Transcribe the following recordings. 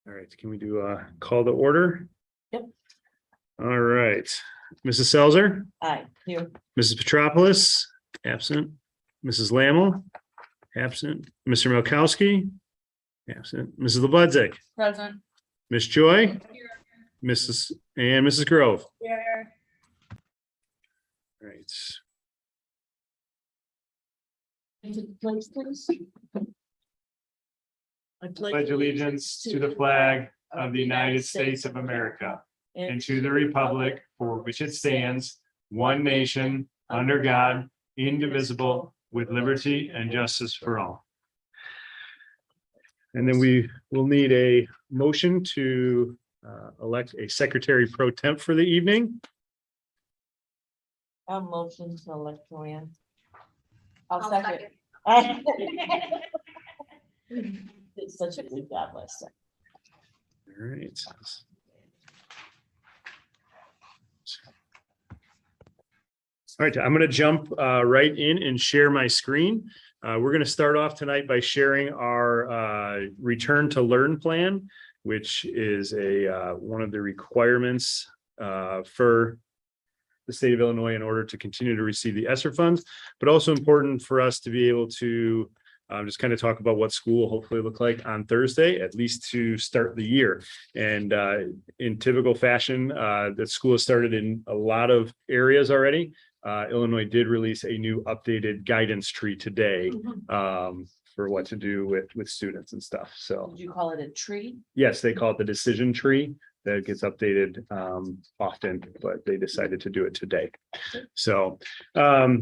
All right, can we do a call to order? Yep. All right, Mrs. Selzer, Aye, here. Mrs. Petropoulos, absent. Mrs. Lammle, absent. Mr. Milkowski, absent. Mrs. Lebudzik, Present. Miss Joy, Mrs. Grove. Here. All right, Place, please. I pledge allegiance to the flag of the United States of America and to the republic for which it stands, one nation, under God, indivisible, with liberty and justice for all. And then we will need a motion to elect a secretary pro temp for the evening. I'll motion to elect Joanne. I'll I'll second. It's such a good job list. All right. All right, I'm going to jump right in and share my screen. We're going to start off tonight by sharing our return to learn plan, which is one of the requirements for the state of Illinois in order to continue to receive the ESSER funds, but also important for us to be able to just kind of talk about what school will hopefully look like on Thursday, at least to start the year. And in typical fashion, the school has started in a lot of areas already. Illinois did release a new updated guidance tree today for what to do with students and stuff. So Did you call it a tree? yes, they call it the decision tree. That gets updated often, but they decided to do it today. So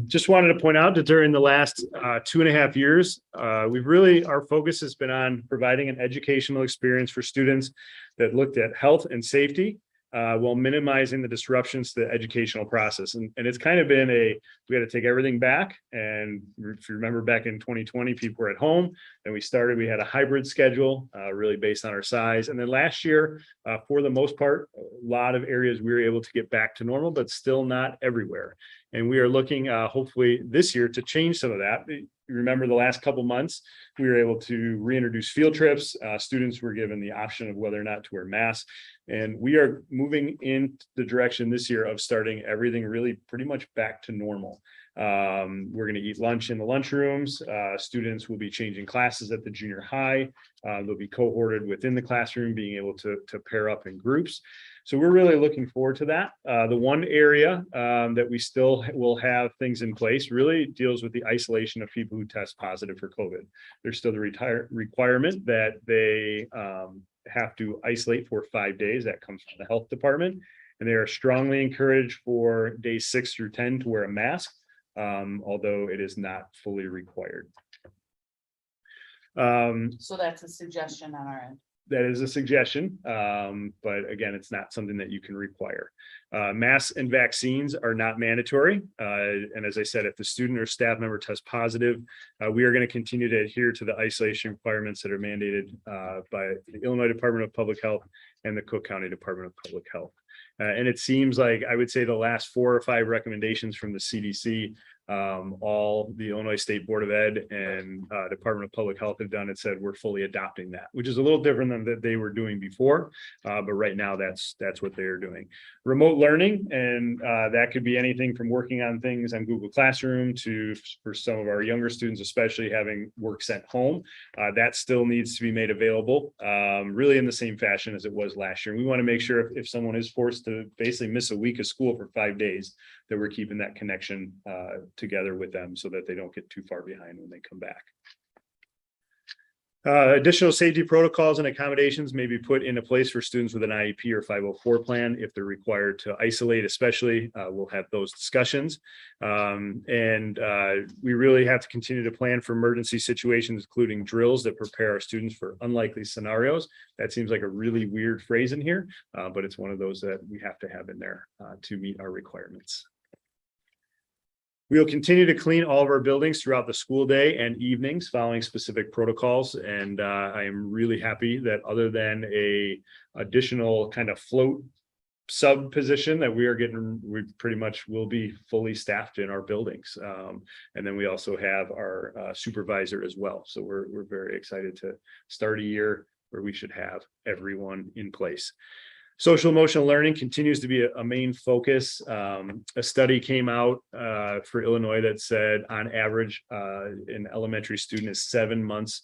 just wanted to point out that during the last 2.5 years, our focus has been on providing an educational experience for students that looked at health and safety while minimizing the disruptions to the educational process. And it's kind of been we had to take everything back. And if you remember back in 2020, people were at home and we had a hybrid schedule really based on our size. And then last year, for the most part, a lot of areas we were able to get back to normal, but still not everywhere. And we are looking hopefully this year to change some of that. You remember the last couple months, we were able to reintroduce field trips. Students were given the option of whether or not to wear masks. And we are moving in the direction this year of starting everything really pretty much back to normal. We're going to eat lunch in the lunchrooms. Students will be changing classes at the junior high. They'll be cohorted within the classroom, being able to pair up in groups. So we're really looking forward to that. The one area that we still will have things in place really deals with the isolation of people who test positive for COVID. There's still the requirement that they have to isolate for 5 days. That comes from the health department. And they are strongly encouraged for days 6 through 10 to wear a mask, although it is not fully required. So that's a suggestion on our end. That is a suggestion, but again, it's not something that you can require. Masks and vaccines are not mandatory. And as I said, if the student or staff member tests positive, we are going to continue to adhere to the isolation requirements that are mandated by the Illinois Department of Public Health and the Cook County Department of Public Health. And it seems like I would say the last 4 or 5 recommendations from the CDC, all the Illinois State Board of Ed and Department of Public Health have done and said we're fully adopting that, which is a little different than that they were doing before. But right now that's what they are doing. Remote learning, and that could be anything from working on things on Google Classroom to, for some of our younger students, especially having work sent home. That still needs to be made available, really in the same fashion as it was last year. And we want to make sure if someone is forced to basically miss a week of school for 5 days, that we're keeping that connection together with them so that they don't get too far behind when they come back. Additional safety protocols and accommodations may be put into place for students with an IEP or 504 plan if they're required to isolate, especially. We'll have those discussions. And we really have to continue to plan for emergency situations, including drills that prepare our students for unlikely scenarios. That seems like a really weird phrase in here, but it's one of those that we have to have in there to meet our requirements. We will continue to clean all of our buildings throughout the school day and evenings following specific protocols. And I am really happy that other than a additional kind of float sub position that we pretty much will be fully staffed in our buildings. And then we also have our supervisor as well. So we're very excited to start a year where we should have everyone in place. Social emotional learning continues to be a main focus. A study came out for Illinois that said on average, an elementary student is 7 months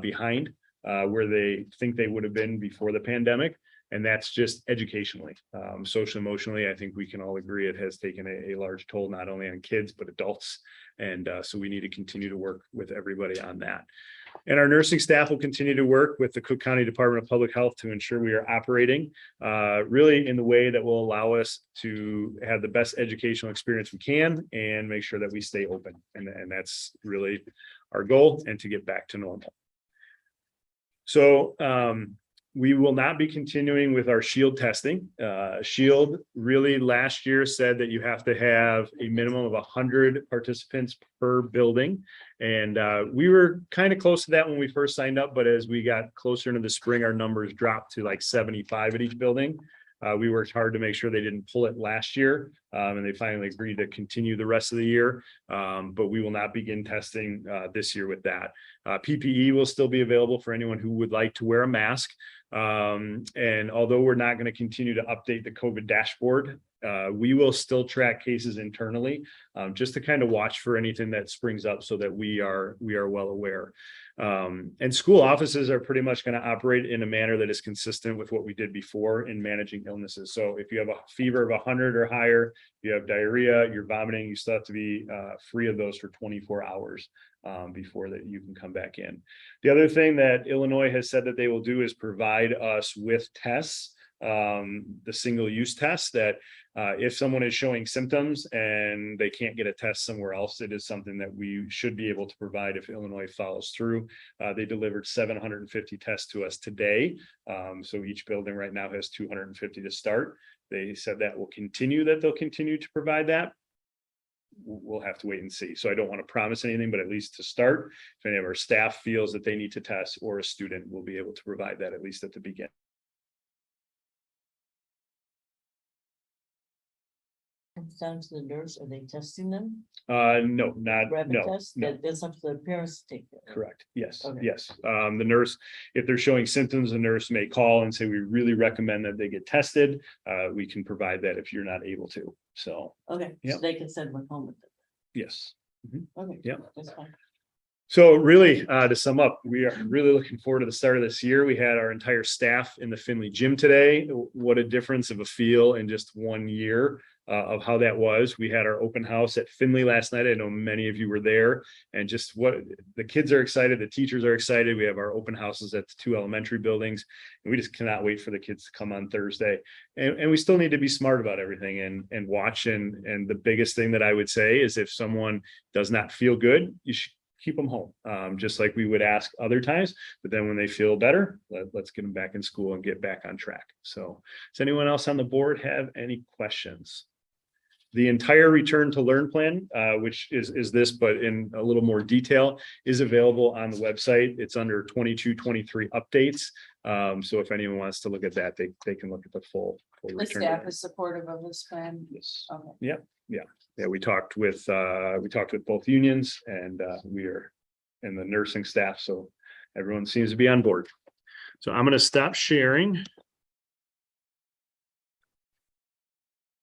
behind where they think they would have been before the pandemic. And that's just educationally. Social emotionally, I think we can all agree it has taken a large toll, not only on kids, but adults. And so we need to continue to work with everybody on that. And our nursing staff will continue to work with the Cook County Department of Public Health to ensure we are operating really in the way that will allow us to have the best educational experience we can and make sure that we stay open. And that's really our goal, and to get back to normal. So we will not be continuing with our Shield testing. Shield really last year said that you have to have a minimum of 100 participants per building. And we were kind of close to that when we first signed up, but as we got closer into the spring, our numbers dropped to like 75 at each building. We worked hard to make sure they didn't pull it last year, and they finally agreed to continue the rest of the year. But we will not begin testing this year with that. PPE will still be available for anyone who would like to wear a mask. And although we're not going to continue to update the COVID dashboard, we will still track cases internally, just to kind of watch for anything that springs up so that we are well aware. And school offices are pretty much going to operate in a manner that is consistent with what we did before in managing illnesses. So if you have a fever of 100 or higher, you have diarrhea, you're vomiting, you still have to be free of those for 24 hours before that you can come back in. The other thing that Illinois has said that they will do is provide us with tests, the single-use tests that if someone is showing symptoms and they can't get a test somewhere else, it is something that we should be able to provide if Illinois follows through. They delivered 750 tests to us today. So each building right now has 250 to start. They said that will continue, that they'll continue to provide that. We'll have to wait and see. So I don't want to promise anything, but at least to start, if any of our staff feels that they need to test, or a student will be able to provide that at least at the beginning. Comes down to the nurse, are they testing them? No, not, Rapid no, test? no. That's up to the parents to take care of. Correct. Yes, Okay. yes. The nurse, if they're showing symptoms, the nurse may call and say, we really recommend that they get tested. We can provide that if you're not able to. So, Okay, Yep. so they can send them home with them. yes. Okay. Yep. That's fine. So really, to sum up, we are really looking forward to the start of this year. We had our entire staff in the Findlay gym today. What a difference of a feel in just 1 year of how that was. We had our open house at Findlay last night. I know many of you were there, and just what the kids are excited, the teachers are excited. We have our open houses at the 2 elementary buildings, and we just cannot wait for the kids to come on Thursday. And we still need to be smart about everything and watch. And the biggest thing that I would say is if someone does not feel good, you should keep them home, just like we would ask other times. But then when they feel better, let's get them back in school and get back on track. So does anyone else on the board have any questions? The entire return to learn plan, which is this, but in a little more detail, is available on the website. It's under 22-23 updates. So if anyone wants to look at that, they can look at the full The return. staff is supportive of this plan. Yes. Okay. Yeah, we talked with both unions, and we are in the nursing staff, so everyone seems to be on board. So I'm going to stop sharing.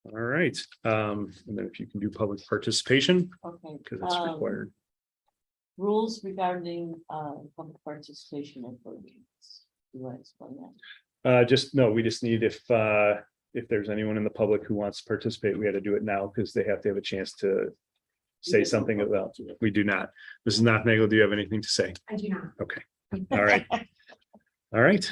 All right, and then if you can do public participation, Okay. because it's required. Rules regarding public participation in board meetings. You want to explain that? We just need if there's anyone in the public who wants to participate, we had to do it now because they have to have a chance to say something about. We do not. Mrs. Nothnagel, do you have anything to say? I do not. Okay, all right. All right,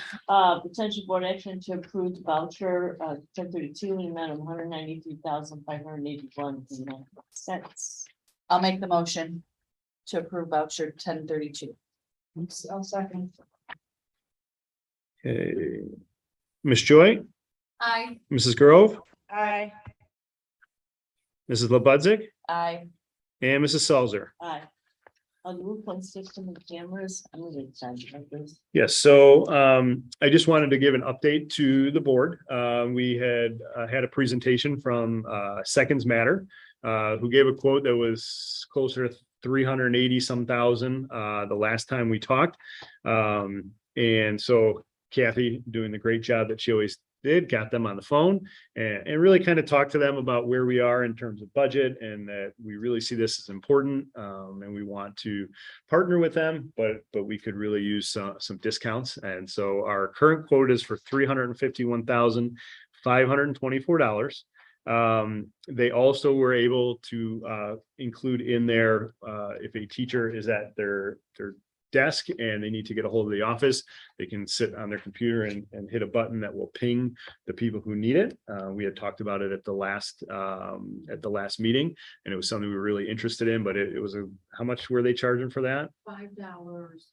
Potential board action to approve the voucher, 1032 in the amount of 193,581.91 I'll make the motion to approve voucher 1032. I'll second. okay. Ms. Joy, Aye. Mrs. Grove, Aye. Mrs. Labudzik, Aye. and Mrs. Salzer. Aye. On the roof point system and cameras, I'm really excited about this. Yes, so I just wanted to give an update to the board. We had had a presentation from Seconds Matter, who gave a quote that was closer to 380 some thousand the last time we talked. And so Kathy doing the great job that she always did, got them on the phone and really kind of talked to them about where we are in terms of budget and that we really see this as important. And we want to partner with them, but we could really use some discounts. And so our current quote is for $351,524. They also were able to include in there if a teacher is at their desk and they need to get a hold of the office, they can sit on their computer and hit a button that will ping the people who need it. We had talked about it at the last meeting, and it was something we were really interested in, but it was how much were they charging for that? $5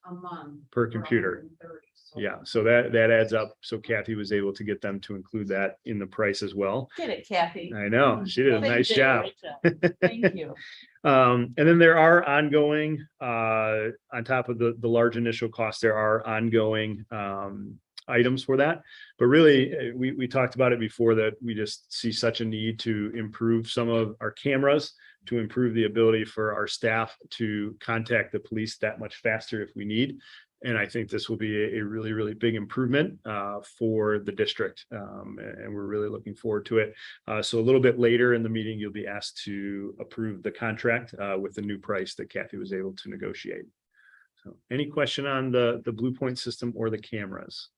a month. Per computer. 130, so- Yeah, so that adds up. So Kathy was able to get them to include that in the price as well. Get it, Kathy. I know, she did a They nice did job. great job. Thank you. And then there are ongoing, on top of the large initial costs, there are ongoing items for that. But really, we talked about it before that we just see such a need to improve some of our cameras, to improve the ability for our staff to contact the police that much faster if we need. And I think this will be a really, really big improvement for the district. And we're really looking forward to it. So a little bit later in the meeting, you'll be asked to approve the contract with the new price that Kathy was able to negotiate. So any question on the Blue Point system or the cameras?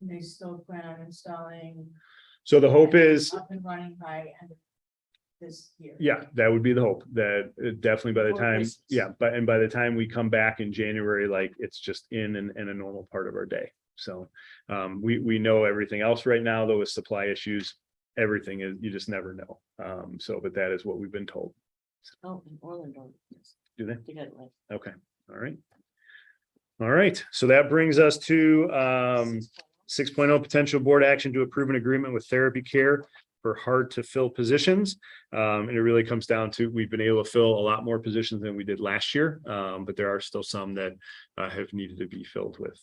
And they still plan on installing. So the hope is, Up and running by end of this year. yeah, that would be the hope, that definitely by the Before time, Christmas. yeah, but by the time we come back in January, like it's just in and a normal part of our day. So we know everything else right now, though, with supply issues, everything is, you just never know. But that is what we've been told. Oh, in Orlando. Yes, Do they? they got it right. Okay, all right. All right, so that brings us to 6.0 potential board action to approve an agreement with Therapy Care for hard to fill positions. And it really comes down to, we've been able to fill a lot more positions than we did last year. But there are still some that have needed to be filled with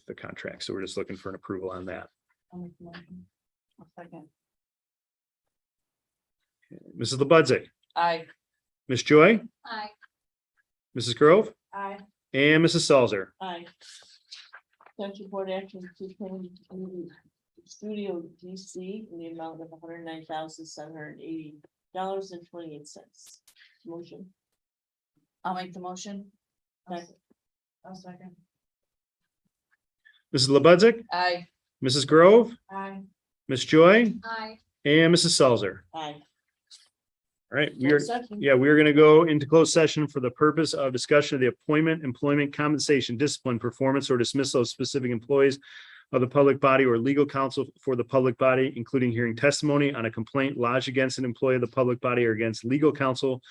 the contract. So we're just looking for an approval on that. I'll make the motion. I'll second. Mrs. LaBudzik, Aye. Ms. Joy, Aye. Mrs. Grove, Aye. and Mrs. Salzer. Aye. Potential board action to pay Studio DC in the amount of $109,780.28. Motion. I'll make the motion. Second. I'll second. Mrs. LaBudzik, Aye. Mrs. Grove, Aye. Ms. Joy, Aye. and Mrs. Salzer. Aye. All right, we are, Second. yeah, we are going to go into closed session for the purpose of discussion of the appointment, employment, compensation, discipline, performance, or dismissal of specific employees of the public body or legal counsel for the public body, including hearing testimony on a complaint lodged against an employee of the public body or against legal counsel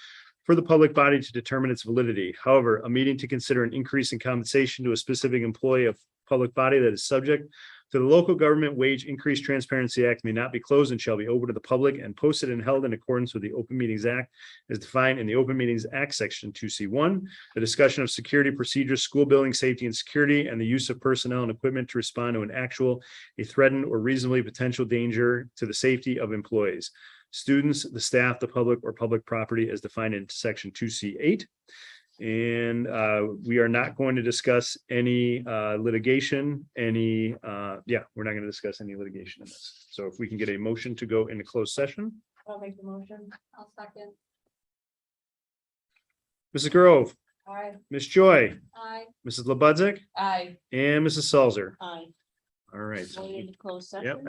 for the public body to determine its validity. However, a meeting to consider an increase in compensation to a specific employee of public body that is subject to the Local Government Wage Increase Transparency Act may not be closed and shall be open to the public and posted and held in accordance with the Open Meetings Act as defined in the Open Meetings Act, Section 2C1. The discussion of security procedures, school building safety and security, and the use of personnel and equipment to respond to an actual, a threatened, or reasonably potential danger to the safety of employees, students, the staff, the public, or public property as defined in Section 2C8. And we are not going to discuss any litigation, we're not going to discuss any litigation in this. So if we can get a motion to go into closed session. I'll make the motion. I'll second. Mrs. Grove, Aye. Ms. Joy, Aye. Mrs. LaBudzik, Aye. and Mrs. Salzer. Aye. All right. Going into closed session. Yep.